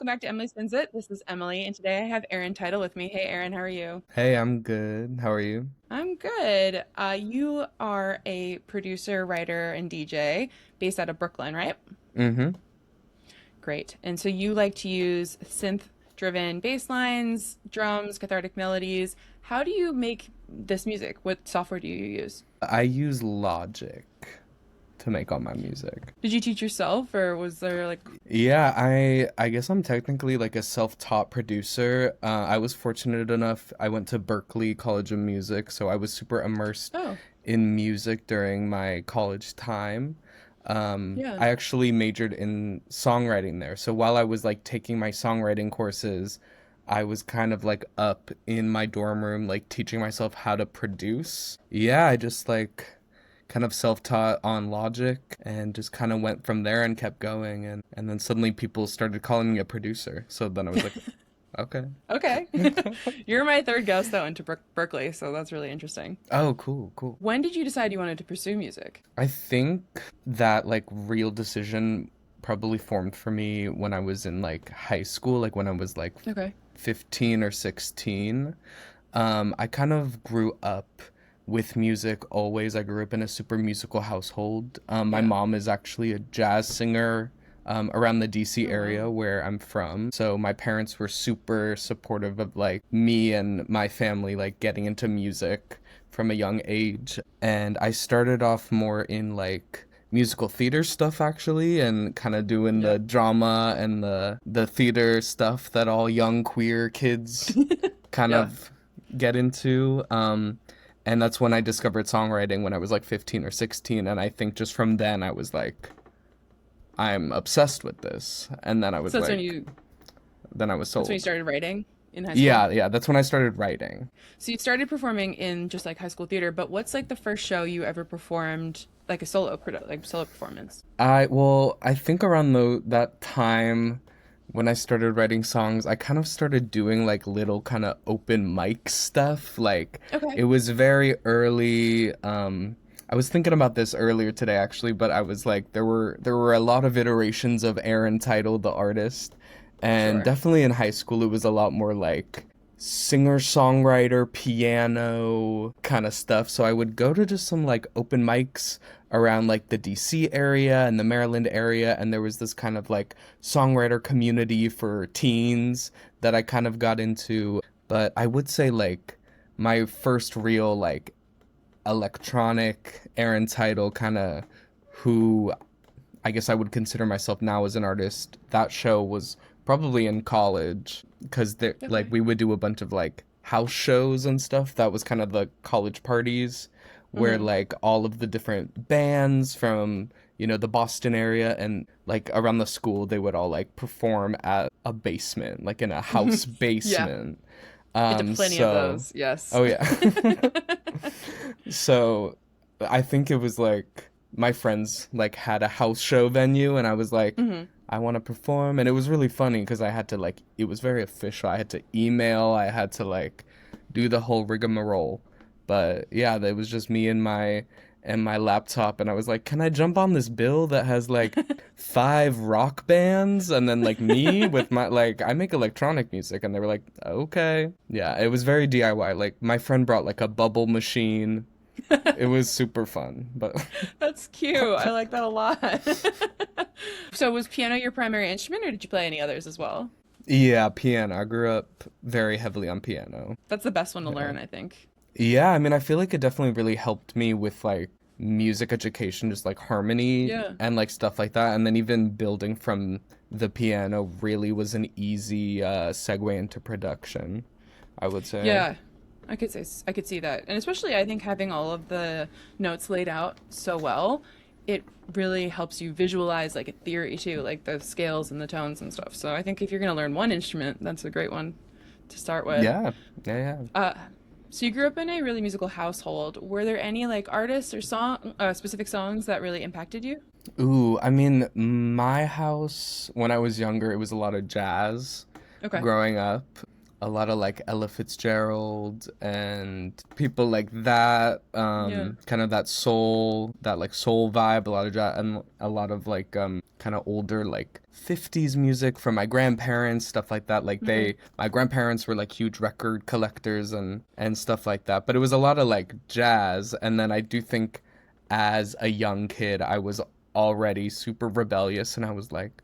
welcome back to Emily Spins It. This is Emily, and today I have Erin Title with me. Hey, Erin, how are you? Hey, I'm good. How are you? I'm good. You are a producer, writer, and DJ based out of Brooklyn, right? Mm-hmm. Great. And so you like to use synth-driven bass lines, drums, cathartic melodies. How do you make this music? What software do you use? I use Logic to make all my music. Did you teach yourself, or was there like, Yeah, I guess I'm technically like a self-taught producer. I was fortunate enough, I went to Berklee College of Music, so I was super immersed oh, in music during my college time. yeah. I actually majored in songwriting there. So while I was like taking my songwriting courses, I was kind of like up in my dorm room, like teaching myself how to produce. Yeah, I just like kind of self-taught on Logic and just kind of went from there and kept going and then suddenly people started calling me a producer. So then I was like, okay. Okay. You're my third guest that went to Berkeley, so that's really interesting. Oh, cool, cool. When did you decide you wanted to pursue music? I think that like real decision probably formed for me when I was in like high school, like when I was like Okay. 15 or 16. I kind of grew up with music always. I grew up in a super musical household. My Yeah. mom is actually a jazz singer around the DC Oh, wow. area where I'm from. So my parents were super supportive of like me and my family like getting into music from a young age. And I started off more in like musical theater stuff actually and kind of doing Yeah. the drama and the theater stuff that all young queer kids kind Yeah. of get into. And that's when I discovered songwriting when I was like 15 or 16. And I think just from then I was like, I'm obsessed with this. And then I was So like, then I was that's when you sold. started writing in high school? Yeah, yeah, that's when I started writing. So you started performing in just like high school theater, but what's like the first show you ever performed like a like solo performance? I think around that time when I started writing songs, I kind of started doing like little kind of open mic stuff. Like Okay. it was very early. I was thinking about this earlier today actually, but I was like, there were a lot of iterations of Aaron Title, the artist, and Sure. definitely in high school it was a lot more like singer songwriter piano kind of stuff. So I would go to just some like open mics around like the DC area and the Maryland area, and there was this kind of like songwriter community for teens that I kind of got into. But I would say like my first real like electronic Aaron Title kind of who I guess I would consider myself now as an artist. That show was probably in college because like Okay. we would do a bunch of like house shows and stuff. That was kind of the college parties where Mm-hmm. like all of the different bands from the Boston area and like around the school they would all like perform at a basement, like in a house Yeah. basement. Been to plenty of So those. Yes. oh yeah. So I think it was like my friends like had a house show venue and I was like, hmm I want to perform. And it was really funny because I had to like, it was very official. I had to email, I had to like do the whole rigmarole. But yeah, it was just me and my laptop and I was like, can I jump on this bill that has like five rock bands and then like me with my like I make electronic music and they were like, okay. Yeah, it was very DIY. Like my friend brought like a bubble machine. It was super fun, but That's cute. I like that a lot. So was piano your primary instrument, or did you play any others as well? yeah, piano. I grew up very heavily on piano. That's the best one to Yeah. learn, I think. Yeah, I mean, I feel like it definitely really helped me with like music education, just like harmony Yeah. and like stuff like that. And then even building from the piano really was an easy segue into production, I would say. Yeah. I could see that. And especially I think having all of the notes laid out so well, it really helps you visualize like a theory too, like the scales and the tones and stuff. So I think if you're going to learn one instrument, that's a great one to start with. Yeah, yeah, yeah. Uh, so you grew up in a really musical household. Were there any like artists or specific songs that really impacted you? Ooh, I mean, my house when I was younger, it was a lot of jazz Okay. growing up. a lot of like Ella Fitzgerald and people like that, Yeah. kind of that like soul vibe, a lot of jazz and a lot of like kind of older like 50s music from my grandparents, stuff like that. Like Hmm. my grandparents were like huge record collectors and stuff like that. But it was a lot of like jazz, and then I do think as a young kid I was already super rebellious, and I was like,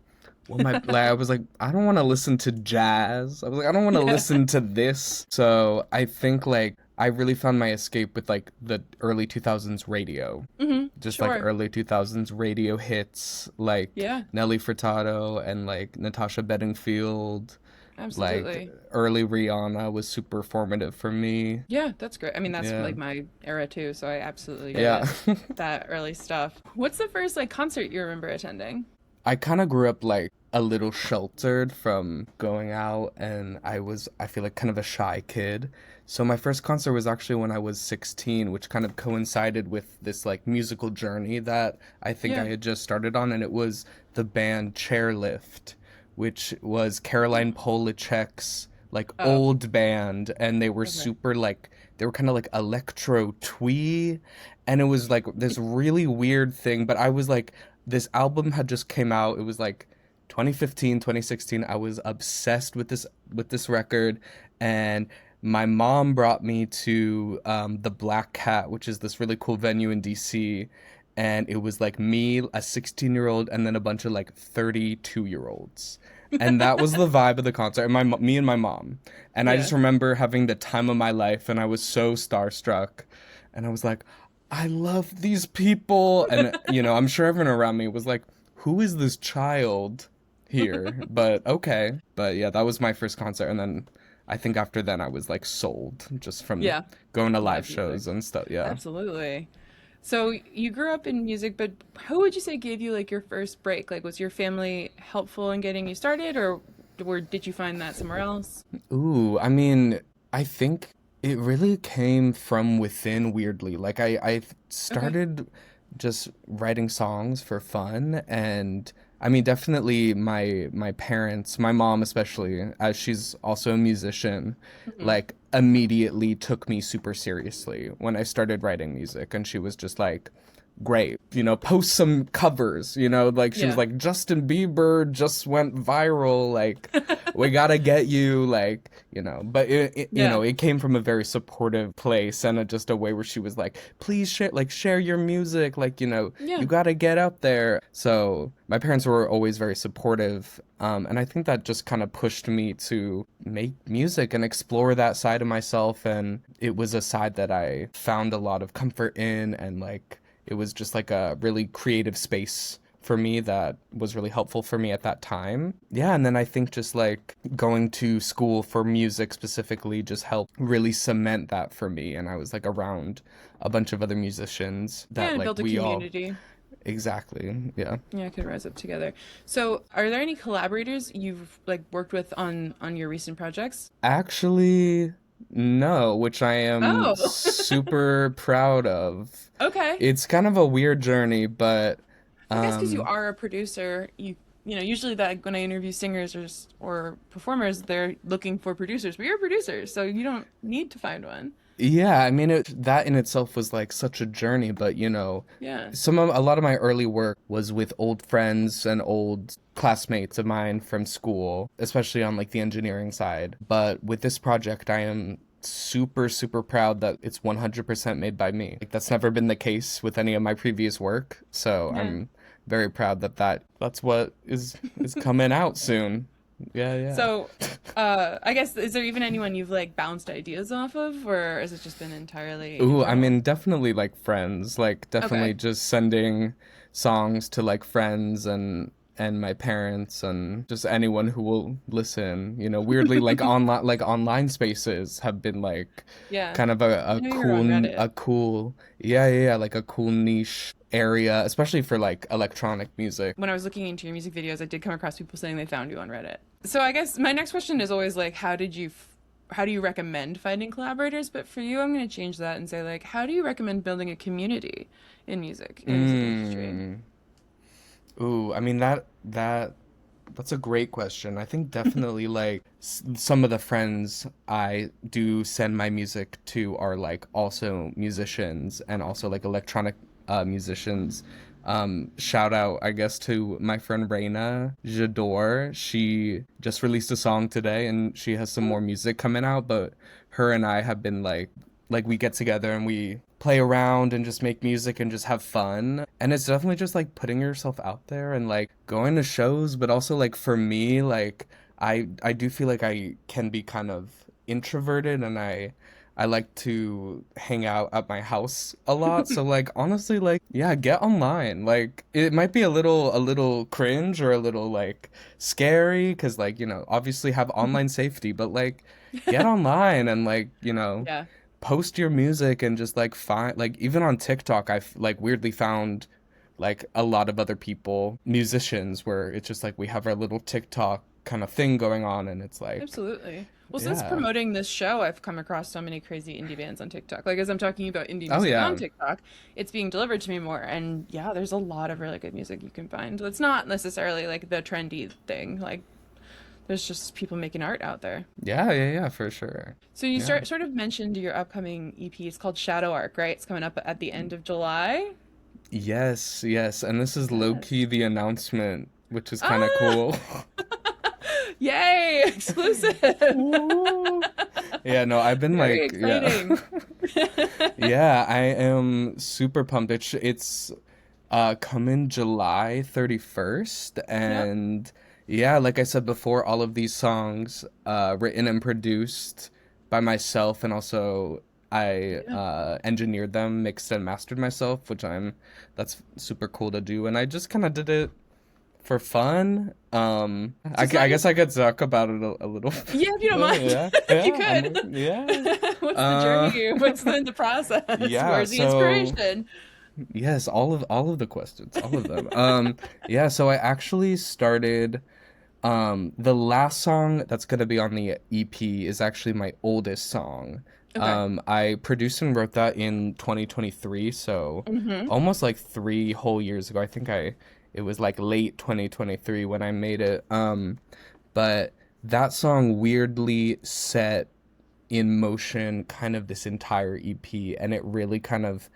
I was like, I don't want to listen to jazz. I was like, I don't want to Yeah. listen to this. So I think like I really found my escape with like the early 2000s radio, Hmm. just like Sure. early 2000s radio hits like Yeah, Nelly Furtado and like Natasha Bedingfield. Like absolutely. early Rihanna was super formative for me. Yeah, that's great. I mean, that's Yeah. like my era too, so I absolutely get Yeah. it. That early stuff. What's the first like concert you remember attending? I kind of grew up like a little sheltered from going out, and I feel like kind of a shy kid. So my first concert was actually when I was 16, which kind of coincided with this like musical journey that I think I Yeah. had just started on, and it was the band Chairlift, which was Caroline Polachek's like Oh, old band, and they were okay. super like they were kind of like electro twee, and it was like this really weird thing, but I was like this album had just came out. It was like 2015, 2016. I was obsessed with this record, and my mom brought me to the Black Cat, which is this really cool venue in DC, and it was like me, a 16-year-old, and then a bunch of like 32-year-olds. And that was the vibe of the concert, and me and my mom. And I Yeah. just remember having the time of my life, and I was so starstruck. And I was like, I love these people. And, you know, I'm sure everyone around me was like, who is this child here? But okay. But yeah, that was my first concert. And then I think after then I was like sold just from Yeah. going to live Live music. shows and stuff. Yeah. Absolutely. So you grew up in music, but who would you say gave you like your first break? Like, was your family helpful in getting you started, or did you find that somewhere else? Ooh, I mean, I think it really came from within weirdly. Like I Okay. started just writing songs for fun, and I mean definitely my parents, my mom especially, as she's also a musician, Hmm. like immediately took me super seriously when I started writing music, and she was just like, great, you know, post some covers, you know, like she was Yeah. like, Justin Bieber just went viral, like we gotta get you, like, you know. But you Yeah. know, it came from a very supportive place, and just a way where she was like, please share, like share your music, like, you know, you Yeah. gotta get up there. So my parents were always very supportive, and I think that just kind of pushed me to make music and explore that side of myself, and it was a side that I found a lot of comfort in, and like it was just like a really creative space for me that was really helpful for me at that time. Yeah, and then I think just like going to school for music specifically just helped really cement that for me. And I was like around a bunch of other musicians Yeah, that and like build a we all community. exactly. Yeah. Yeah, could rise up together. So, are there any collaborators you've like worked with on your recent projects? Actually, no, which I am Oh, super proud of. okay. It's kind of a weird journey, but I guess because you um are a producer, you know usually that when I interview singers or performers, they're looking for producers, but you're a producer, so you don't need to find one. yeah, I mean that in itself was like such a journey, but you know, Yeah, a lot of my early work was with old friends and old classmates of mine from school, especially on like the engineering side. But with this project, I am super proud that it's 100% made by me. Like that's never been the case with any of my previous work, so yeah. I'm very proud that that's what is coming out soon. Yeah, yeah. So, I guess is there even anyone you've like bounced ideas off of, or has it just been entirely Ooh, I internal? mean, definitely like friends, like definitely Okay. just sending songs to like friends and my parents and just anyone who will listen. You know, weirdly like online spaces have been like Yeah, kind of I know you're on Reddit. a cool yeah, like a cool niche area, especially for like electronic music. When I was looking into your music videos, I did come across people saying they found you on Reddit. So I guess my next question is always like, how do you recommend finding collaborators? But for you, I'm going to change that and say like, how do you recommend building a community in music, in the music industry? Mm. Ooh, I mean that That's a great question. I think definitely like some of the friends I do send my music to are like also musicians and also like electronic musicians. Shout out, I guess, to my friend Reina Jador. She just released a song today and she has some more music coming out, but her and I have been like we get together and we play around and just make music and just have fun. And it's definitely just like putting yourself out there and like going to shows, but also like for me, like I do feel like I can be kind of introverted and I like to hang out at my house a lot. So like honestly like yeah, get online. Like it might be a little cringe or a little like scary cuz like, obviously have online safety, but like get online and like, Yeah. post your music and just like find like even on TikTok I've like weirdly found like a lot of other people musicians where it's just like we have our little TikTok kind of thing going on and it's like Absolutely. Well, since yeah. promoting this show, I've come across so many crazy indie bands on TikTok. Like, as I'm talking about indie Oh music on yeah. TikTok, it's being delivered to me more. And yeah, there's a lot of really good music you can find. It's not necessarily like the trendy thing. Like, there's just people making art out there. Yeah, yeah, yeah, for sure. So you Yeah. sort of mentioned your upcoming EP. It's called Shadow Arc, right? It's coming up at the end of July. Yes, yes. And this is low Yes. key the announcement, which is kind of Ah, cool. yay, exclusive. Ooh. Yeah, no, I've been Very like, yeah. exciting. Yeah, I am super pumped. It's coming July 31st Yep. and yeah, like I said before, all of these songs written and produced by myself and also I Yeah. engineered them, mixed and mastered myself, which that's super cool to do and I just kind of did it for fun. So it's I not your guess I could talk about it a little bit. Yeah, if you don't Oh, mind, yeah, you yeah, could. yeah. What's the Uh, journey? What's the process? yeah, Where's the so inspiration? yes, all of the questions, all of them. Yeah, so I actually started the last song that's gonna be on the EP is actually my oldest song. Okay. I produced and wrote that in 2023, so Mm-hmm. almost like 3 whole years ago. I think it was like late 2023 when I made it. But that song weirdly set in motion kind of this entire EP and it really kind of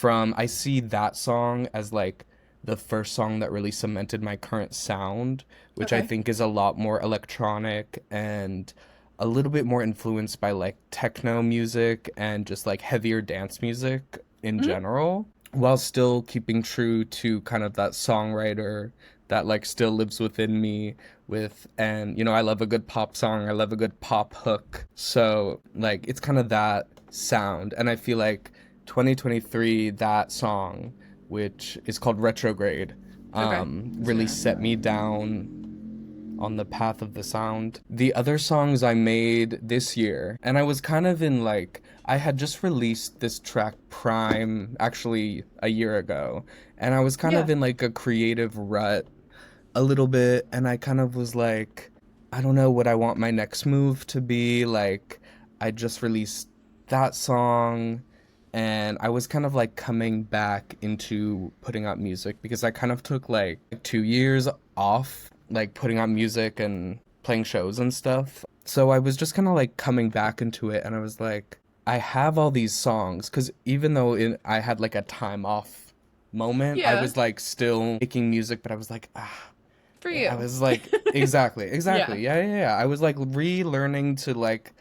I see that song as like the first song that really cemented my current sound, which I Okay. think is a lot more electronic and a little bit more influenced by like techno music and just like heavier dance music in Hmm. general, while still keeping true to kind of that songwriter that like still lives within me with and I love a good pop song, I love a good pop hook. So like it's kind of that sound and I feel like 2023 that song which is called Retrograde Okay. really So, set me down on the path of the sound. The other songs I made this year, and I was kind of in like, I had just released this track Prime actually a year ago, and I was kind yeah. of in like a creative rut a little bit, and I kind of was like, I don't know what I want my next move to be. Like, I just released that song. And I was kind of like coming back into putting out music because I kind of took like 2 years off, like putting out music and playing shows and stuff. So I was just kind of like coming back into it and I was like, I have all these songs because even though I had like a time off moment, I Yeah. was like still making music, but I was like, ah, For I you. was like, exactly, Yeah. exactly. Yeah, yeah, yeah. I was like relearning to like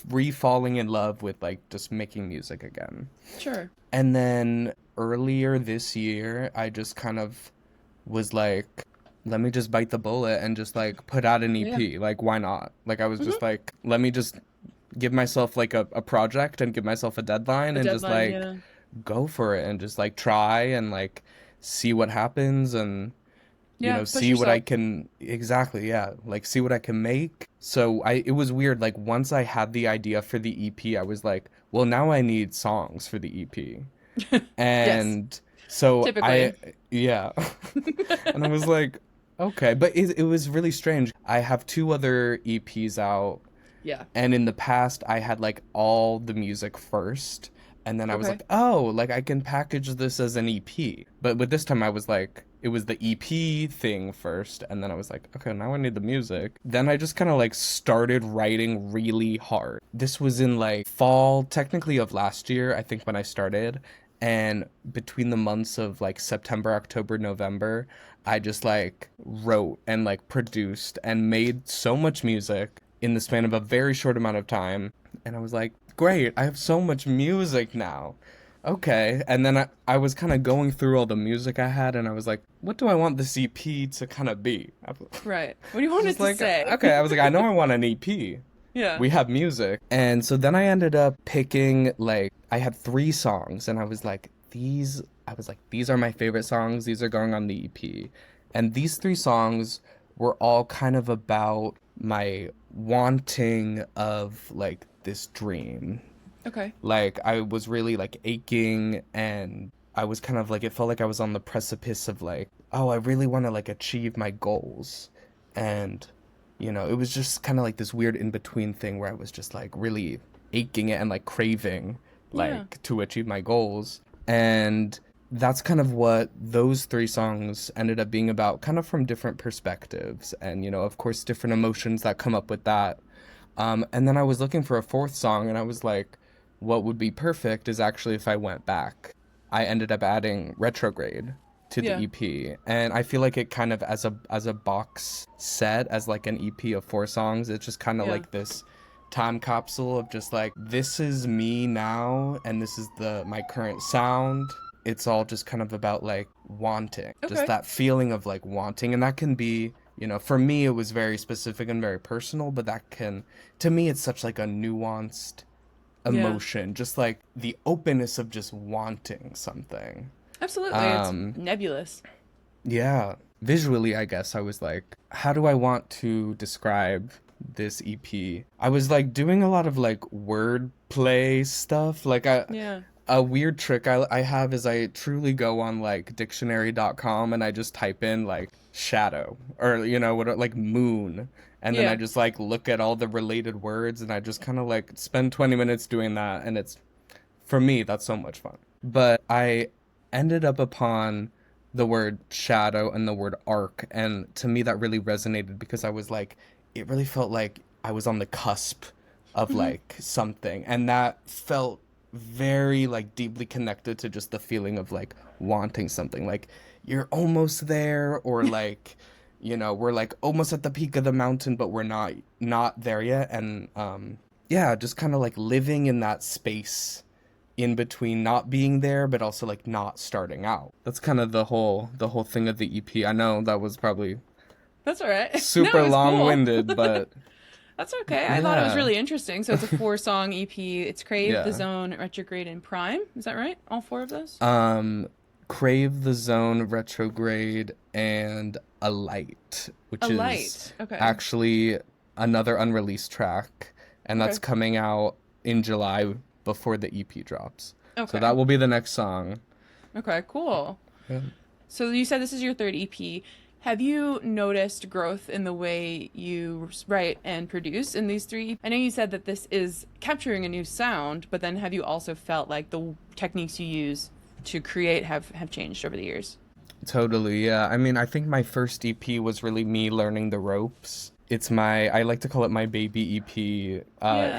re-falling in love with like just making music again. Sure. And then earlier this year, I just kind of was like, let me just bite the bullet and just like put out an Yeah. EP. Like, why not? Like, I was Hmm. just like, let me just give myself like a project and give myself a deadline A and just deadline. like Yeah. go for it and just like try and like see what happens and Yeah. Push see what I yourself. can exactly, yeah, like see what I can make. So it was weird like once I had the idea for the EP, I was like, well, now I need songs for the EP. Yes. And so Typically. yeah. And I was like, okay, but it was really strange. I have two other EPs out Yeah. and in the past I had like all the music first and then I was like, Okay. oh, like I can package this as an EP. But with this time I was like, it was the EP thing first, and then I was like, okay, now I need the music. Then I just kind of like started writing really hard. This was in like fall, technically, of last year, I think, when I started. And between the months of like September, October, November, I just like wrote and like produced and made so much music in the span of a very short amount of time. And I was like, great, I have so much music now. Okay. And then I was kind of going through all the music I had, and I was like, what do I want this EP to kind of be? Right. What do you want it to like, say? okay, I was like, I know I want an EP. Yeah. We have music. And so then I ended up picking, like, I had 3 songs, and I was like, these are my favorite songs. These are going on the EP. And these 3 songs were all kind of about my wanting of, like, this dream. Okay. Like, I was really, like, aching, and I was kind of, like, it felt like I was on the precipice of, like, oh, I really want to, like, achieve my goals. And, you know, it was just kind of, like, this weird in-between thing where I was just, like, really aching it and, like, craving, like, to achieve my goals. And that's kind of what those 3 songs ended up being about, kind of from different perspectives. And, you know, of course, different emotions that come up with that. And then I was looking for a 4th song, and I was like, what would be perfect is actually if I went back. I ended up adding Retrograde to the EP, and I feel like it kind of as a box set, as like an EP of 4 songs, it's just kind of like this time capsule of just like, this is me now, and this is my current sound. It's all just kind of about like wanting, just that feeling of like wanting, and that can be, you know, for me it was very specific and very personal, but that can, to me, it's such like a nuanced emotion, just like the openness of just wanting something. Absolutely. It's nebulous. Yeah. Visually, I guess I was like, how do I want to describe this EP? I was like doing a lot of like wordplay stuff. Like a weird trick I have is I truly go on like dictionary.com and I just type in like shadow or, you know, what, like moon. And then I just like look at all the related words, and I just kind of like spend 20 minutes doing that. And it's, for me, that's so much fun. But I ended up upon the word shadow and the word arc. And to me, that really resonated because I was like, it really felt like I was on the cusp of like something. And that felt very like deeply connected to just the feeling of like wanting something. Like you're almost there, or like, you know, we're like almost at the peak of the mountain, but we're not there yet. And just kind of like living in that space in between not being there, but also like not starting out. That's kind of the whole thing of the EP. I know that was probably that's all right. Super no, long-winded, cool. But that's okay. I thought it was really interesting. So it's a 4-song EP. It's Crave, The Zone, Retrograde, and Prime. Is that right? All 4 of those? Crave, The Zone, Retrograde, and A Light, which is actually another unreleased track, and that's coming out in July before the EP drops. Okay. So that will be the next song. Okay, cool. Yeah. So you said this is your 3rd EP. Have you noticed growth in the way you write and produce in these 3? I know you said that this is capturing a new sound, but then have you also felt like the techniques you use to create have changed over the years? Totally, yeah. I mean, I think my first EP was really me learning the ropes. It's I like to call it my baby EP,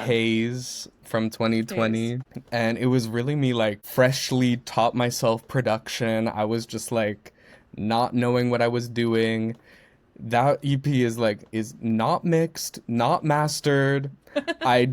Haze from 2020. Haze. And it was really me like freshly taught myself production. I was just like not knowing what I was doing. That EP is not mixed, not mastered. I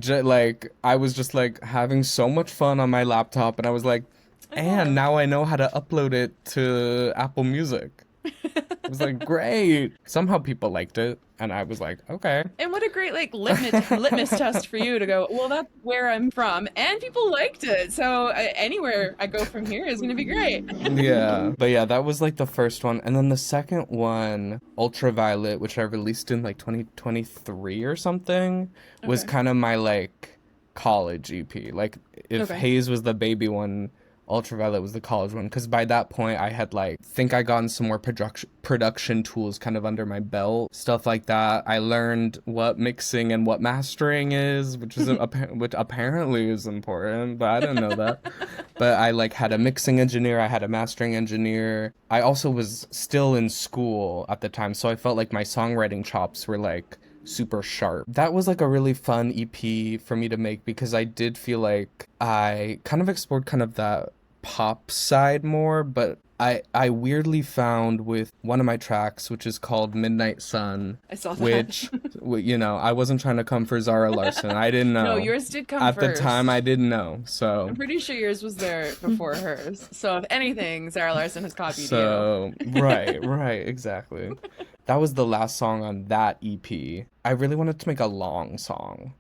was just like having so much fun on my laptop, and I was like, and now I know how to upload it to Apple Music. I was like, great. Somehow people liked it, and I was like, okay. And what a great like litmus test for you to go, well, that's where I'm from, and people liked it. So anywhere I go from here is going to be great. Yeah. But yeah, that was like the first one. And then the second one, Ultraviolet, which I released in like 2023 or something, was kind of my like college EP. Like if Haze was the baby one, Ultraviolet was the college one, because by that point I had like think I gotten some more production tools kind of under my belt, stuff like that. I learned what mixing and what mastering is, which is which apparently is important, but I didn't know that. But I like had a mixing engineer, I had a mastering engineer. I also was still in school at the time, so I felt like my songwriting chops were like super sharp. That was like a really fun EP for me to make because I did feel like I kind of explored kind of that pop side more, but I weirdly found with one of my tracks, which is called Midnight Sun, I saw that. which, you know, I wasn't trying to come for Zara Larson. I didn't No, know. yours did come At the time, I first. didn't know. I'm So, pretty sure yours was there before hers. So if anything, Sarah Larson has copied you. right, exactly. That was the last song on that EP. I really wanted to make a long song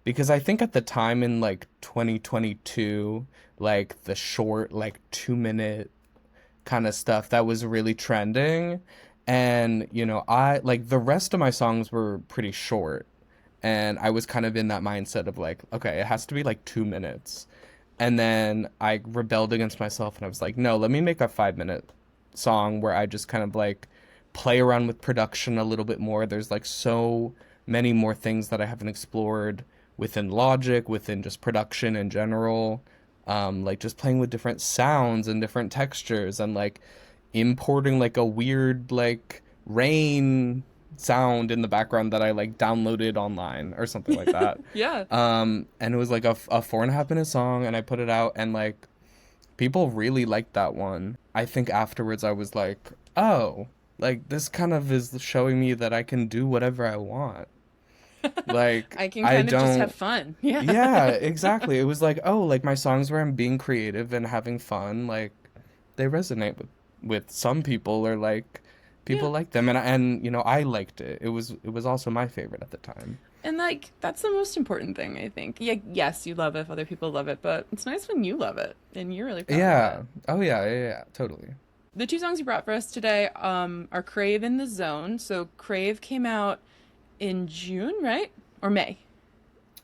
because I think at the time in like 2022, like the short, like 2 minute kind of stuff that was really trending. And, you know, I like the rest of my songs were pretty short. And I was kind of in that mindset of like, okay, it has to be like 2 minutes. And then I rebelled against myself and I was like, no, let me make a 5 minute song where I just kind of like play around with production a little bit more. There's like so many more things that I haven't explored within Logic, within just production in general. Like just playing with different sounds and different textures and like importing like a weird like rain sound in the background that I like downloaded online or something like that. Yeah. And it was like a 4.5 minute song and I put it out and like people really liked that one. I think afterwards I was like, oh, like this kind of is showing me that I can do whatever I want. Like I can I kind of just have don't fun. Yeah. yeah, exactly. It was like, oh, like my songs where I'm being creative and having fun, like they resonate with some people or like Yeah. people like them and you know, I liked it. It was also my favorite at the time. And like that's the most important thing, I think. Yeah, yes, you love it if other people love it, but it's nice when you love it and you're really proud of Yeah. it. Oh yeah, totally. The two songs you brought for us today are Crave in the Zone. So Crave came out in June, right? Or May.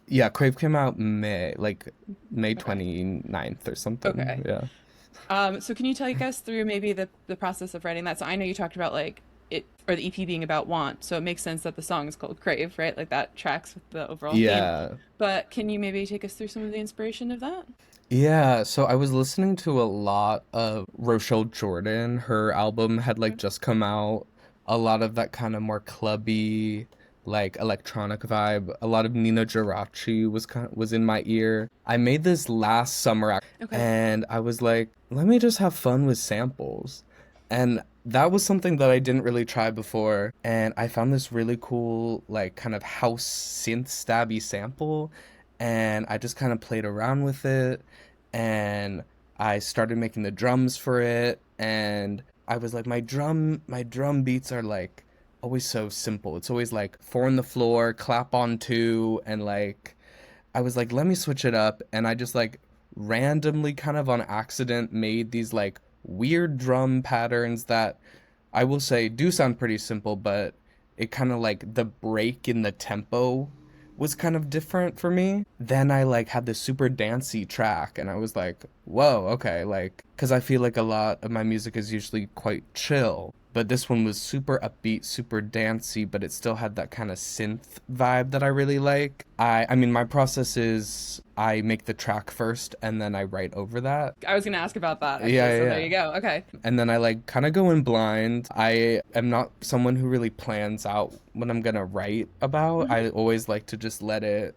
Yeah, Crave came out May Okay. 29th or something. Okay. Yeah. So can you take us through maybe the process of writing that? So I know you talked about like it or the EP being about want, so it makes sense that the song is called Crave, right? Like that tracks with the overall theme. Yeah. But can you maybe take us through some of the inspiration of that? Yeah, so I was listening to a lot of Rochelle Jordan. Her album had like Okay. just come out. A lot of that kind of more clubby, like electronic vibe. A lot of Nina Geraci was in my ear. I made this last summer Okay. and I was like, let me just have fun with samples. And that was something that I didn't really try before. And I found this really cool, like kind of house synth stabby sample and I just kind of played around with it and I started making the drums for it and I was like my drum beats are like always so simple. It's always like four on the floor, clap on two and like I was like let me switch it up and I just like randomly kind of on accident made these like weird drum patterns that I will say do sound pretty simple, but it kind of like the break in the tempo was kind of different for me. Then I like had this super dancey track and I was like, whoa, okay, like, because I feel like a lot of my music is usually quite chill. But this one was super upbeat, super dancey, but it still had that kind of synth vibe that I really like. I mean, my process is I make the track first and then I write over that. I was gonna ask about that Yeah, actually, yeah, so there yeah. you go. Okay. And then I like kind of go in blind. I am not someone who really plans out what I'm gonna write about. Hmm. I always like to just let it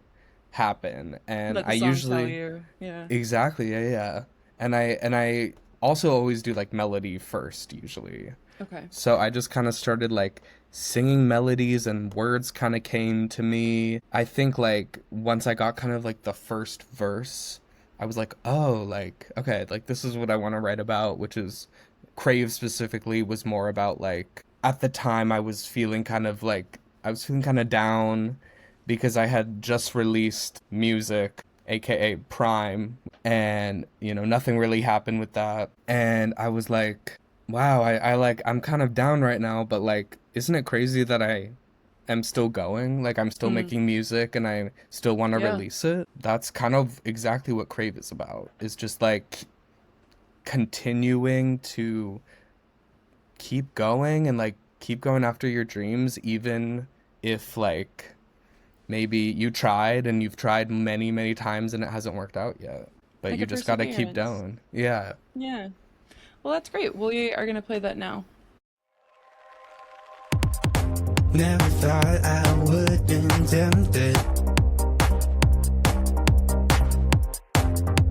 happen. And Let I the song tell usually you. Yeah. exactly, yeah, yeah. And I also always do like melody first usually. Okay. So I just kind of started like singing melodies and words kind of came to me. I think like once I got kind of like the first verse, I was like, oh, like, okay, like this is what I want to write about, which is Crave specifically was more about like at the time I was feeling kind of down because I had just released music, aka Prime, and you know, nothing really happened with that. And I was like, wow, I like I'm kind of down right now, but like isn't it crazy that I am still going? Like I'm still Mm. making music and I still want to Yeah. release it. That's kind of exactly what Crave is about. It's just like continuing to keep going and like keep going after your dreams, even if like maybe you tried and you've tried many, many times and it hasn't worked out yet. But Like you a just gotta keep perseverance. going. Yeah. Yeah. Well, that's great. We are gonna play that now. Never thought I would been tempted.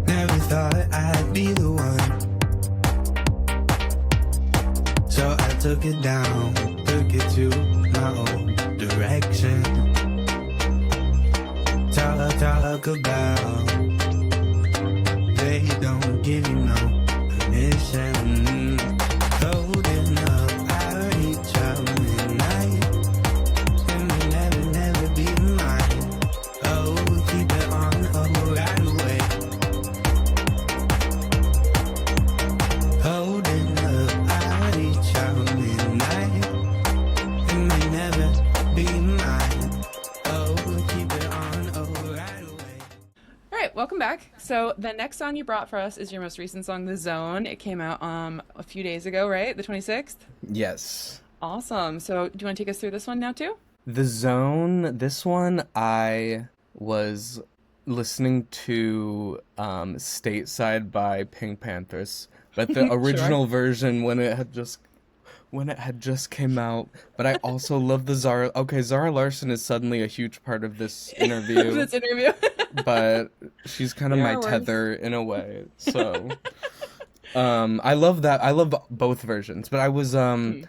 Never thought I'd be the one. So I took it down, took it to my own direction. Talk about they don't give you no permission. Holding up our each other midnight. And we never be mine. Oh, keep it on, oh, right away. Holding up our each other midnight. And we never be mine. Oh, keep it on, oh, right away. All right, welcome back. So the next song you brought for us is your most recent song, "The Zone." It came out a few days ago, right? The 26th. Yes. Awesome. So do you want to take us through this one now too? The Zone, this one I was listening to Stateside by Pink Panthers, but the Sure. original version when it had just came out. But I also love the Zara. Okay, Zara Larson is suddenly a huge part of this interview, This interview. but she's kind of There my are worse. tether in a way. So I love that. I love both versions, but I was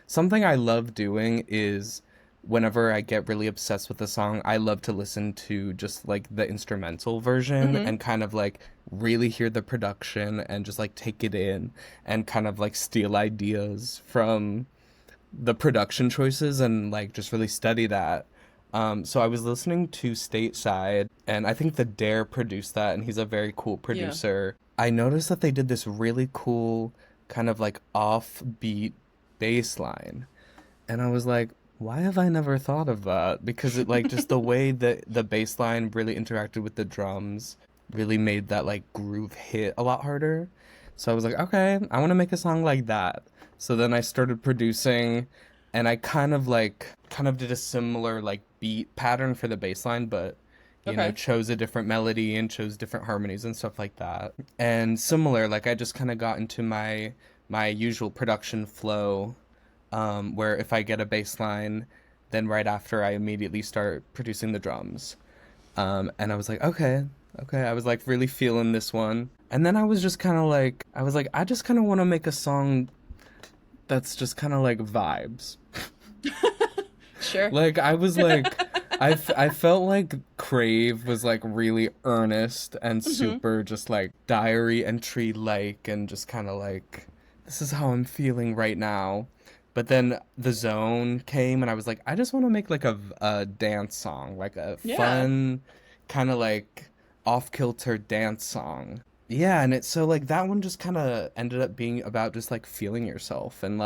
something I love doing is whenever I get really obsessed with a song, I love to listen to just like the instrumental version Mm-hmm. and kind of like really hear the production and just like take it in and kind of like steal ideas from the production choices and like just really study that. So I was listening to Stateside, and I think the Dare produced that, and he's a very cool producer. I noticed that they did this really cool kind of like offbeat bass line, and I was like, why have I never thought of that? Because it like just the way that the bass line really interacted with the drums really made that like groove hit a lot harder. So I was like, okay, I want to make a song like that. So then I started producing, and I kind of did a similar like beat pattern for the bass line, but you know, Okay. chose a different melody and chose different harmonies and stuff like that. And similar, like I just kind of got into my usual production flow, where if I get a bass line, then right after I immediately start producing the drums. And I was like, okay, I was like really feeling this one. And then I was just kind of like, I just kind of want to make a song that's just kind of like vibes. Sure. Like I was like, I felt like Crave was like really earnest and super just like diary entry like and just kind of like, this is how I'm feeling right now. But then The Zone came and I was like, I just want to make like a dance song, like a Yeah. fun kind of like off-kilter dance song. Yeah, and it's so like that one just kind of ended up being about just like feeling yourself and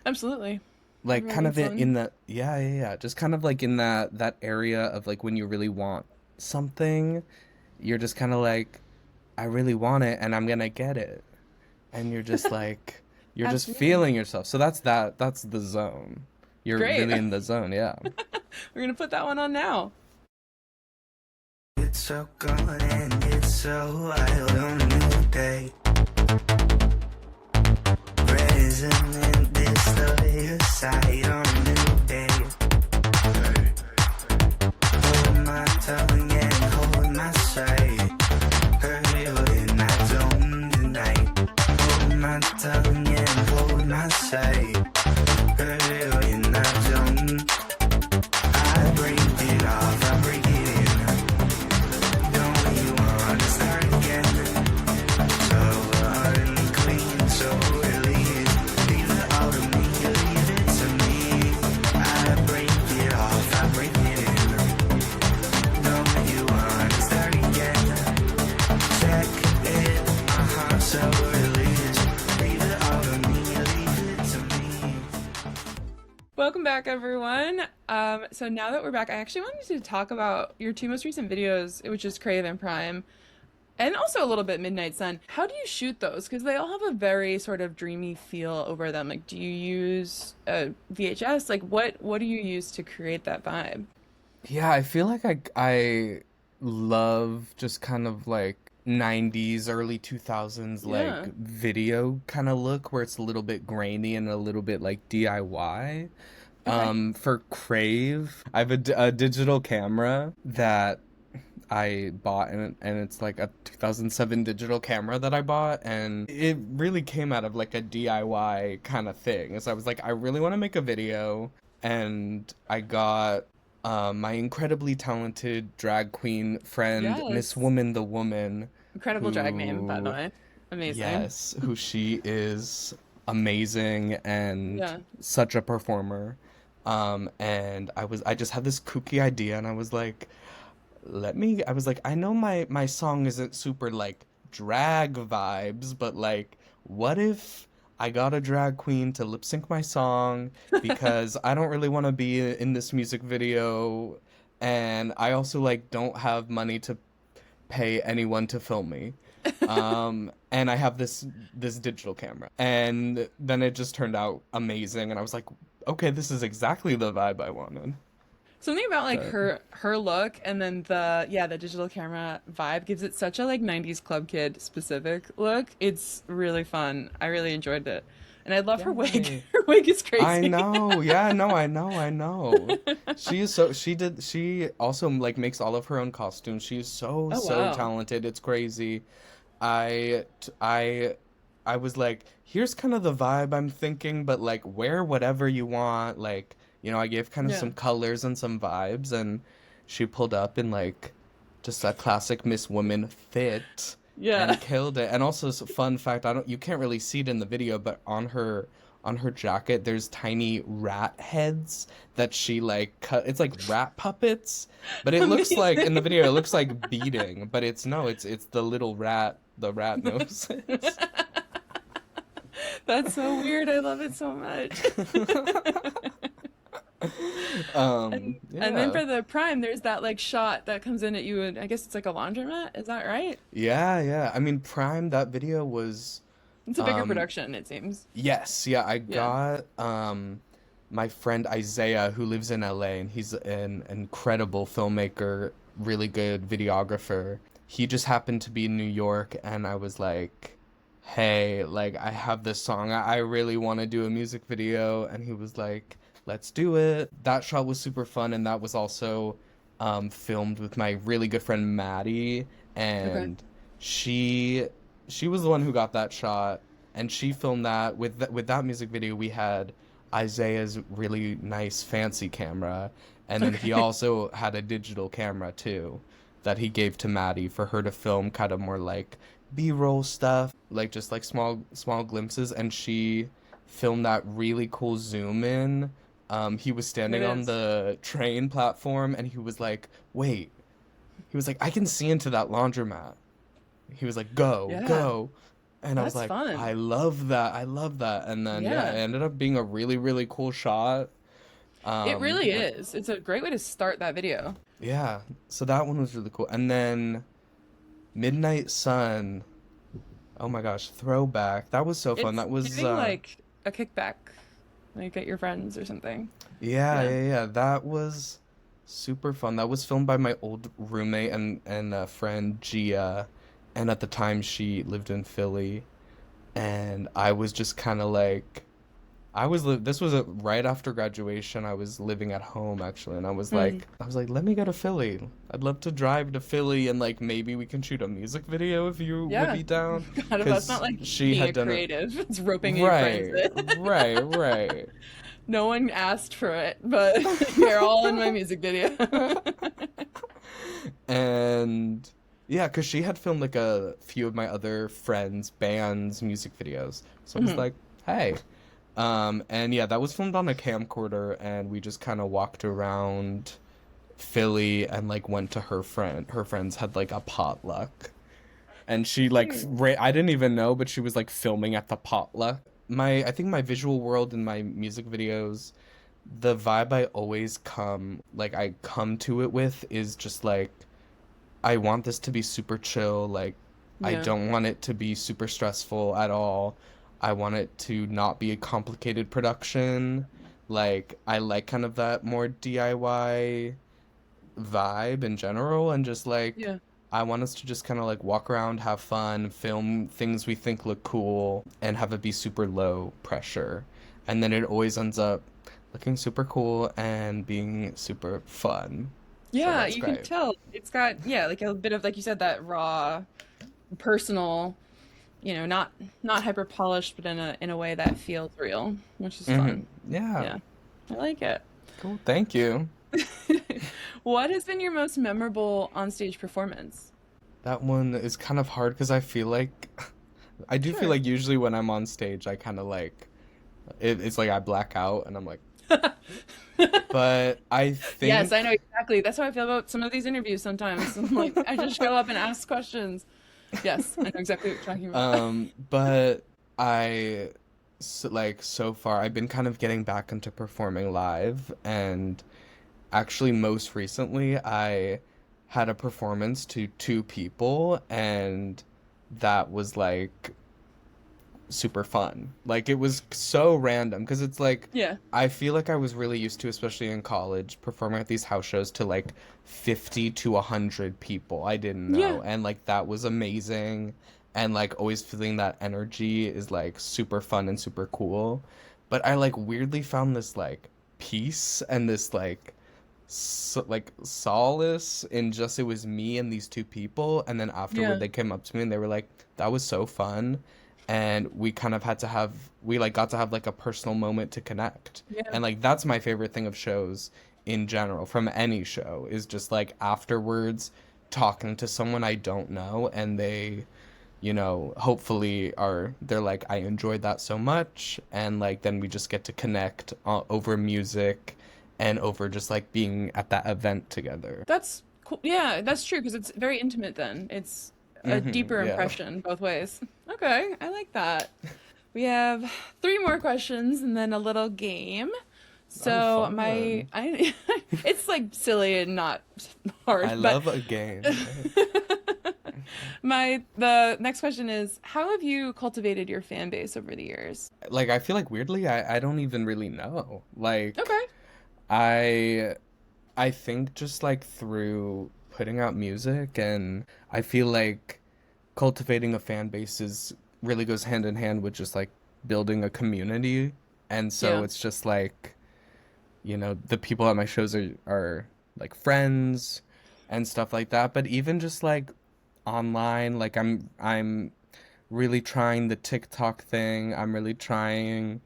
Absolutely. like kind of Having in fun. the yeah, just kind of like in that area of like when you really want something, you're just kind of like, I really want it and I'm gonna get it, and you're just like you're just Absolutely. feeling yourself. So that's The Zone. You're Great. really in the zone. Yeah. We're gonna put that one on now. It's so good and it's so wild on a new day. Present this the side on a new day. Hold my tongue and hold my sight. You're in that zone tonight. Hold my tongue and hold my sight. You're in that zone. I break it off, I break it in. Don't you wanna start again? So unclean, so release. Leave it all to me, leave it to me. I break it off, I break it in. Don't you wanna start again? Check it, so release. Leave it all to me, leave it to me. Welcome back, everyone. So now that we're back, I actually wanted to talk about your two most recent videos, which is Crave and Prime. And also a little bit Midnight Sun. How do you shoot those? Because they all have a very sort of dreamy feel over them. Like, do you use VHS? Like, what do you use to create that vibe? Yeah, I feel like I love just kind of like 90s, early 2000s like Yeah. video kind of look where it's a little bit grainy and a little bit like DIY. Okay. For Crave, I have a digital camera that I bought, and it's like a 2007 digital camera that I bought, and it really came out of like a DIY kind of thing. So I was like, I really want to make a video, and I got my incredibly talented drag queen friend, Miss Yes. Woman the Woman, Incredible drag name, by the who, way. Amazing. yes, who she is amazing and Yeah. such a performer. And I just had this kooky idea, and I was like, I was like, I know my song isn't super like drag vibes, but like, what if I got a drag queen to lip sync my song because I don't really want to be in this music video, and I also like don't have money to pay anyone to film me. And I have this digital camera. And then it just turned out amazing, and I was like, okay, this is exactly the vibe I wanted. Something about like But her look and then the digital camera vibe gives it such a like 90s club kid specific look. It's really fun. I really enjoyed it. And I love her wig. yay. Her wig is I crazy. know. Yeah, no, I know. She also like makes all of her own costumes. She is Oh so wow. talented. It's crazy. I t- I was like, here's kind of the vibe I'm thinking, but like wear whatever you want. Like, I gave kind of Yeah. some colors and some vibes, and she pulled up in like just a classic Miss Woman fit Yeah. and killed it. And also, fun fact, you can't really see it in the video, but on her jacket, there's tiny rat heads that she like cut. It's like rat puppets, but it looks like in the Amazing. video, it looks like beading, but it's no, it's the little rat, the rat noses. That's so weird. I love it so much. And then Yeah. for the prime, there's that like shot that comes in at you and I guess it's like a laundromat. Is that right? Yeah. I mean, Prime, that video was, It's a bigger um, production, it seems. yes, yeah, I Yeah. got, my friend Isaiah, who lives in LA, and he's an incredible filmmaker, really good videographer. He just happened to be in New York, and I was like, hey, like, I have this song. I really want to do a music video. And he was like, let's do it. That shot was super fun, and that was also filmed with my really good friend Maddie, Okay. and she she was the one who got that shot, and she filmed that with that music video. We had Isaiah's really nice fancy camera, and then he Okay. also had a digital camera too that he gave to Maddie for her to film kind of more like B-roll stuff, like just like small glimpses, and she filmed that really cool zoom in. He was It standing on is. the train platform, and he was like, "Wait." He was like, "I can see into that laundromat." He was like, "Go, Yeah. go." And I was That's like, fun. "I love that. I love that." And then yeah, it Yeah. ended up being a really really cool shot. It really Like, is. It's a great way to start that video. yeah. So that one was really cool. And then Midnight Sun. Oh my gosh, throwback. That was so fun. It's That was giving like a kickback, like at your friends or something. Yeah. yeah. That was super fun. That was filmed by my old roommate and friend Gia, and at the time she lived in Philly, and I was just kind of like this was right after graduation. I was living at home actually, and Hmm. I was like, let me go to Philly. I'd love to drive to Philly, and like maybe we can shoot a music video if you would Yeah. be down, God, if that's not because like she being had a done it. creative. It's roping in your friends Right, in. right. No one asked for it, but you're all in my music video. And yeah, because she had filmed like a few of my other friends' bands' music videos. So I was Mhm. like, hey. And yeah, that was filmed on a camcorder, and we just kind of walked around Philly and like went to her friends had like a potluck. And she like Cute. I didn't even know, but she was like filming at the potluck. I think my visual world in my music videos, the vibe I come to it with is just like, I want this to be super chill, like I Yeah. don't want it to be super stressful at all. I want it to not be a complicated production. Like, I like kind of that more DIY vibe in general, and just like, Yeah. I want us to just kind of like walk around, have fun, film things we think look cool, and have it be super low pressure. And then it always ends up looking super cool and being super fun. So Yeah, that's you can great. tell it's got, yeah, like a bit of, like you said, that raw, personal, not hyper polished, but in a way that feels real, which is fun. Yeah. Yeah, I like it. Cool. Thank you. What has been your most memorable onstage performance? That one is kind of hard because I feel like I do feel Sure. like usually when I'm on stage, I kind of like it's like I black out and I'm like, but I Yes, I know think, exactly. That's how I feel about some of these interviews sometimes. I'm like, I just show up and ask questions. Yes, I know exactly what you're talking about. but like so far I've been kind of getting back into performing live, and actually most recently I had a performance to two people, and that was like super fun. Like it was so random because it's like Yeah, I feel like I was really used to, especially in college, performing at these house shows to like 50 to 100 people I didn't yeah, know. And like that was amazing. And like always feeling that energy is like super fun and super cool. But I like weirdly found this like peace and this like solace in just it was me and these two people, and then afterward yeah, they came up to me and they were like, that was so fun, and we kind of had to have we like got to have like a personal moment to connect. yeah, And like that's my favorite thing of shows in general, from any show, is just like afterwards talking to someone I don't know, and they, hopefully they're like, I enjoyed that so much, and like then we just get to connect over music and over just like being at that event together. that's cool. Yeah, that's true because it's very intimate then. It's a deeper Yeah. impression both ways. Okay, I like that. We have three more questions and then a little game. Oh, So fun. it's like silly and not hard, I but love a game. the next question is, how have you cultivated your fan base over the years? Like I feel like weirdly I don't even really know. Like Okay. I I think just like through putting out music, and I feel like cultivating a fan base is really goes hand in hand with just like building a community. And so Yeah. it's just like, the people at my shows are like friends and stuff like that. But even just like online, like I'm really trying the TikTok thing. I'm really trying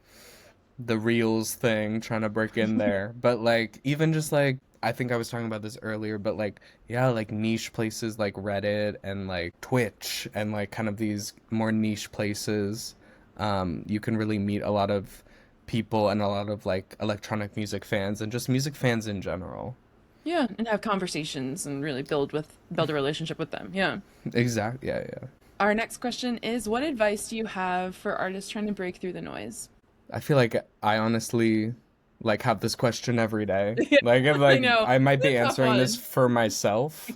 the Reels thing, trying to break in there. But like even just like I think I was talking about this earlier, but like yeah, like niche places like Reddit and like Twitch and like kind of these more niche places, you can really meet a lot of people and a lot of like electronic music fans and just music fans in general. Yeah, and have conversations and really build a relationship with them. Yeah. Exactly. Yeah, yeah. Our next question is, what advice do you have for artists trying to break through the noise? I feel like I honestly like have this question every day. Yeah, Like if I like know. I might It's be a tough answering this one. for myself.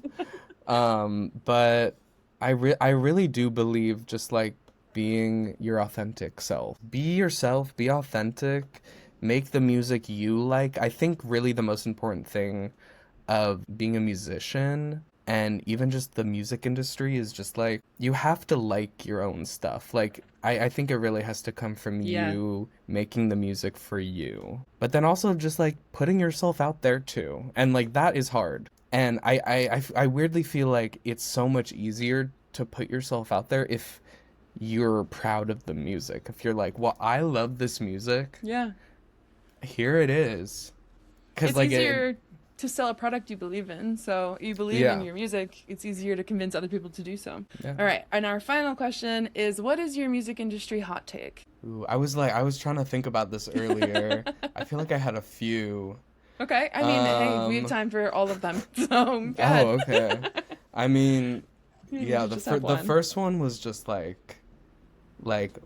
But I really do believe just like being your authentic self. Be yourself, be authentic, make the music you like. I think really the most important thing of being a musician and even just the music industry is just like you have to like your own stuff. Like I think it really has to come from Yeah. you making the music for you. But then also just like putting yourself out there too. And like that is hard. And I weirdly feel like it's so much easier to put yourself out there if you're proud of the music. If you're like, well, I love this music, Yeah. here it is. Because It's like it, easier to sell a product you believe in. So you believe in yeah, your music, it's easier to convince other people to do so. yeah. All right. And our final question is, what is your music industry hot take? Ooh, I was trying to think about this earlier. I feel like I had a few. Okay. I mean, hey, we have Um, time for all of them. So go oh, ahead. okay. I mean, You yeah, should just have the one. first one was just like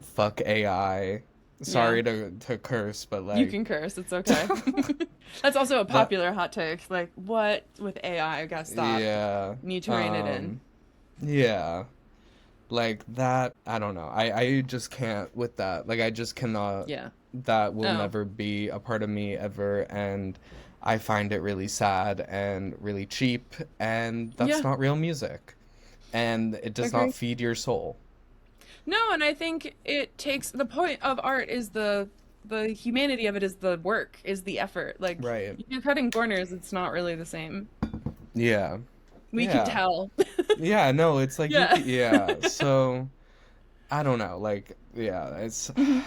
fuck AI. Yeah. Sorry to curse, but You like can curse. It's okay. That's also a that popular hot take. Like, what with AI? I gotta stop. yeah. Need to rein it in. Yeah. Like that, I don't know. I just can't with that. Like I just cannot. Yeah. That will No. never be a part of me ever, and I find it really sad and really cheap, and that's Yeah. not real music, and it does not Agree. feed your soul. No, and I think it takes the point of art is the humanity of it is the work, is the effort. Like Right. if you're cutting corners, it's not really the same. Yeah. We can Yeah. tell. Yeah, no, it's like Yeah. yeah. So I don't know, like yeah, it's Mhm.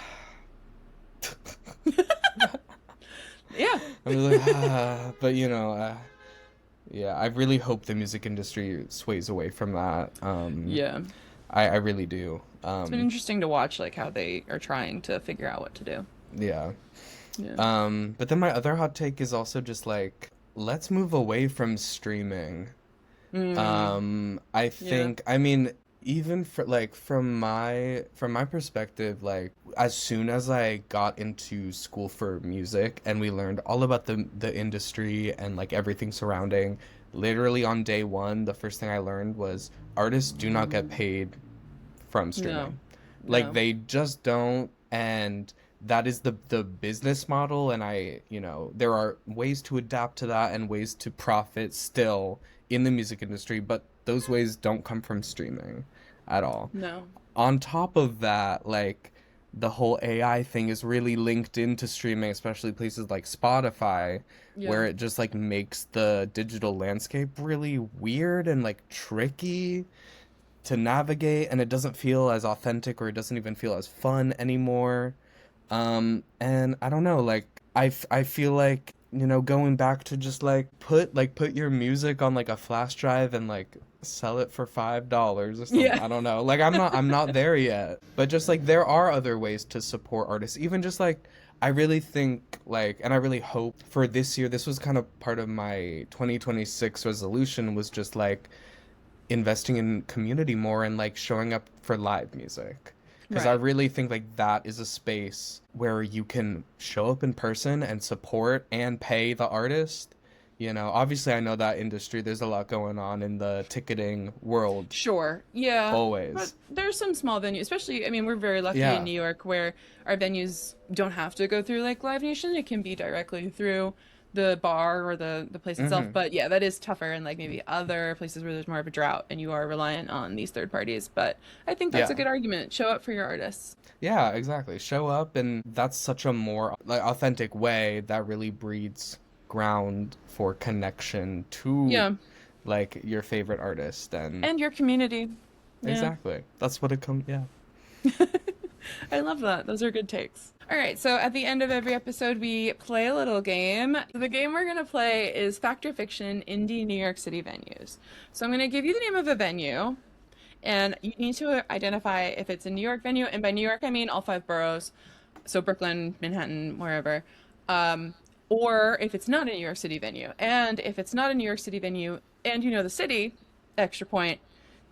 Yeah. I'm like but yeah, I really hope the music industry sways away from that. Yeah. I really do. It's been interesting to watch like how they are trying to figure out what to do. Yeah. Yeah. But then my other hot take is also just like, let's move away from streaming. Mm. I Yeah. think, I mean, even for like from my perspective, like as soon as I got into school for music and we learned all about the industry and like everything surrounding, literally on day one, the first thing I learned was artists do not get paid from No. streaming. Like No. they just don't, and that is the business model, and there are ways to adapt to that and ways to profit still in the music industry, but those ways don't come from streaming at all. No. On top of that, like the whole AI thing is really linked into streaming, especially places like Spotify, Yeah. where it just like makes the digital landscape really weird and like tricky to navigate, and it doesn't feel as authentic, or it doesn't even feel as fun anymore. And I don't know, like I feel like, going back to just like put your music on like a flash drive and like sell it for $5 or something. Yeah. I don't know. Like I'm not there yet. But just like there are other ways to support artists. Even just like I really think like, and I really hope for this year, this was kind of part of my 2026 resolution, was just like investing in community more and like showing up for live music, because I Right. really think like that is a space where you can show up in person and support and pay the artist. Obviously I know that industry, there's a lot going on in the ticketing world Sure. Yeah. But always. there's some small venues, especially, I mean, we're very lucky in Yeah. New York where our venues don't have to go through like Live Nation. It can be directly through the bar or the place itself. Hmm. But yeah, that is tougher in like maybe other places where there's more of a drought and you are reliant on these third parties. But I think that's a Yeah. good argument. Show up for your artists. Yeah, exactly. Show up, and that's such a more like authentic way that really breeds ground for connection to Yeah. like your favorite artist. And And your community. Yeah. exactly, that's what it comes. Yeah. I love that. Those are good takes. All right, so at the end of every episode, we play a little game. The game we're going to play is Fact or Fiction Indie New York City Venues. So I'm going to give you the name of a venue, and you need to identify if it's a New York venue. And by New York, I mean all five boroughs. So Brooklyn, Manhattan, wherever. Or if it's not a New York City venue. And if it's not a New York City venue and you know the city, extra point.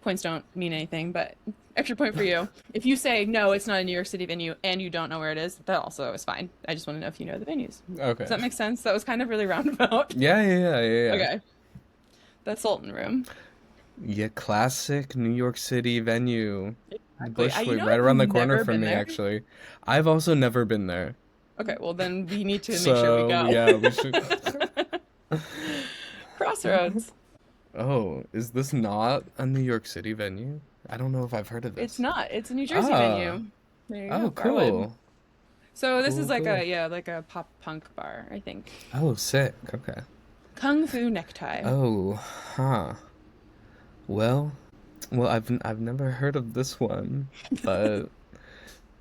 Points don't mean anything, but extra point for you. If you say, no, it's not a New York City venue and you don't know where it is, that also is fine. I just want to know if you know the venues. Okay. Does that make sense? That was kind of really roundabout. Yeah, yeah, yeah, yeah, yeah. Okay. The Sultan Room. Yeah, classic New York City venue. Exactly. Bushwick, know right I've around the corner never from been me, there. actually. I've also never been there. Okay, well then we need to make So, sure we go. yeah, we should. Crossroads. Oh, is this not a New York City venue? I don't know if I've heard of this. It's not. It's a New Jersey Ah. venue. There you Oh, go. Garwood. cool. So this is Cool, like cool. like a pop punk bar, I think. Oh, sick. Okay. Kung Fu Necktie. Oh, huh. Well, I've never heard of this one, but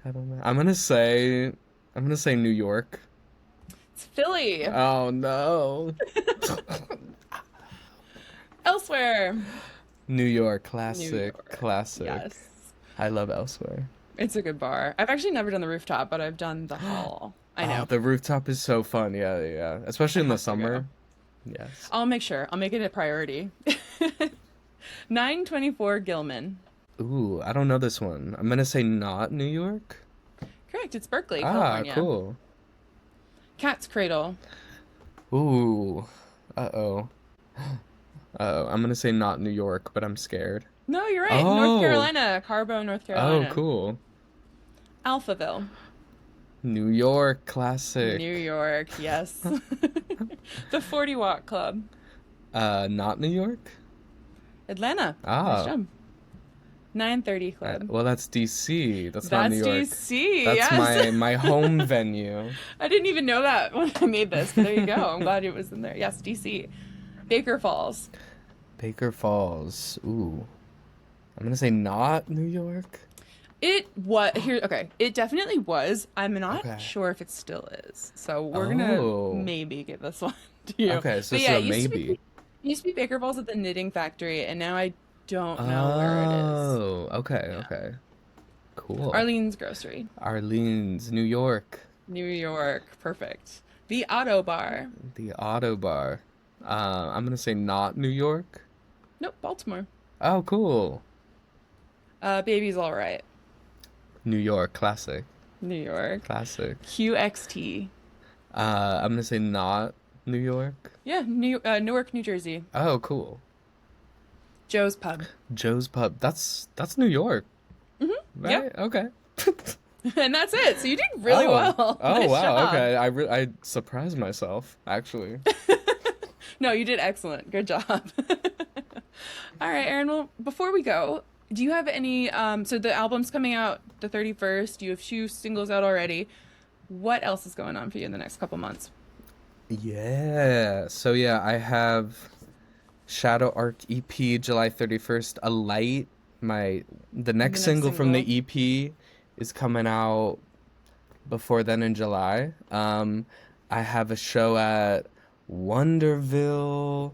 I don't know. I'm gonna say New York. It's Philly. Oh no. Elsewhere. New York, New classic, York. classic. Yes. I love Elsewhere. It's a good bar. I've actually never done the rooftop, but I've done the hall. I know. Oh, the rooftop is so fun. Yeah, yeah. Especially in the have to go. summer. Yes. I'll make sure. I'll make it a priority. 924 Gilman. Ooh, I don't know this one. I'm gonna say not New York. Correct. It's Berkeley, Ah, California. cool. Cat's Cradle. Ooh. Uh-oh. Uh-oh. I'm gonna say not New York, but I'm scared. No, you're right. Oh. North Carolina, Carbo, North Carolina. Oh, cool. Alphaville, New York, classic. New York. Yes. The 40 Watt Club, Not New York? Atlanta. Ah. Nice job. 930 Club. Well, that's DC. That's not New York. DC. That's Yes. my home venue. I didn't even know that when I made this. But there you go. I'm glad it was in there. Yes, DC. Baker Falls. Baker Falls. Ooh. I'm gonna say not New York. It was here. Okay, it definitely was. I'm not Okay. sure if it still is. So we're Oh. gonna maybe give this one to you. Okay, so But it's yeah, a it used to maybe. be- It used to be Baker Falls at the Knitting Factory, and now I don't know where it is. Oh, okay, okay. Cool. Arlene's Grocery, Arlene's, New York. New York. Perfect. The Auto Bar. The Auto Bar. I'm gonna say not New York. Nope, Baltimore. Oh, cool. Baby's All Right. New York, classic. New York. Classic. QXT. I'm gonna say not New York. Yeah, Newark, New Jersey. Oh, cool. Joe's Pub. Joe's Pub. That's New York. Mm-hmm. Right? Yep. Okay. And that's it. So you did really well. Oh, Nice wow. job. Okay. I surprised myself, actually. No, you did excellent. Good job. All right, Erin. Well, before we go, do you have any? So the album's coming out the 31st. You have 2 singles out already. What else is going on for you in the next couple months? Yeah. So yeah, I have Shadow Arc EP July 31st, A Light. The next single from the EP is coming out before then in July. I have a show at Wonderville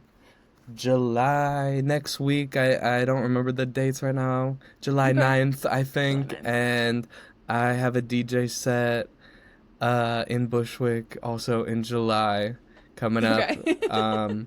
July next week. I don't remember the dates right now. July Okay. 9th, I think. July 9th. And I have a DJ set in Bushwick also in July coming up. Okay.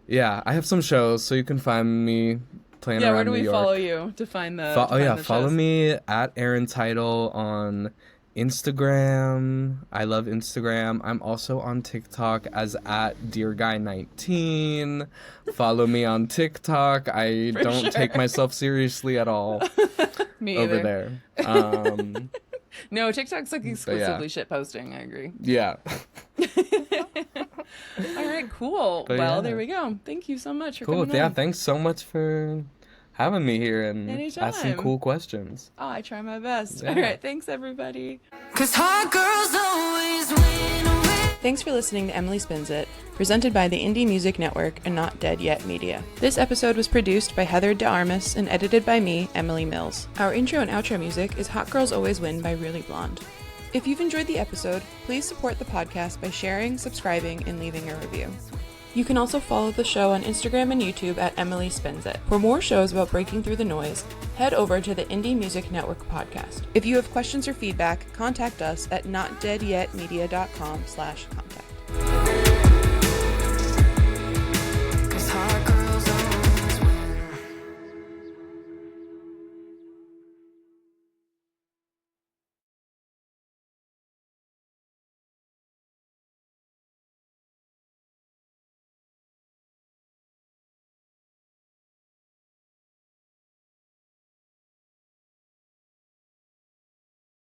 Yeah, I have some shows, so you can find me playing Yeah, around where do New we York. follow you to find the? Follow me at Aaron Title on Instagram. I love Instagram. I'm also on TikTok as at DearGuy19. Follow me on TikTok. I For don't sure. take myself seriously at all Me over either. there. No, TikTok's like exclusively shit posting. I agree. Yeah. All right, cool. But Well, yeah. there we go. Thank you so much for Cool. coming Yeah, on. thanks so much for having me here and asking Anytime. cool questions. Oh, I try my best. Yeah. All right, thanks everybody. 'Cause hot girls always win. Thanks for listening to Emily Spins It, presented by the Indie Music Network and Not Dead Yet Media. This episode was produced by Heather de Armas and edited by me, Emily Mills. Our intro and outro music is Hot Girls Always Win by Really Blonde. If you've enjoyed the episode, please support the podcast by sharing, subscribing, and leaving a review. You can also follow the show on Instagram and YouTube at Emily Spins It. For more shows about breaking through the noise, head over to the Indie Music Network podcast. If you have questions or feedback, contact us at notdeadyetmedia.com/contact.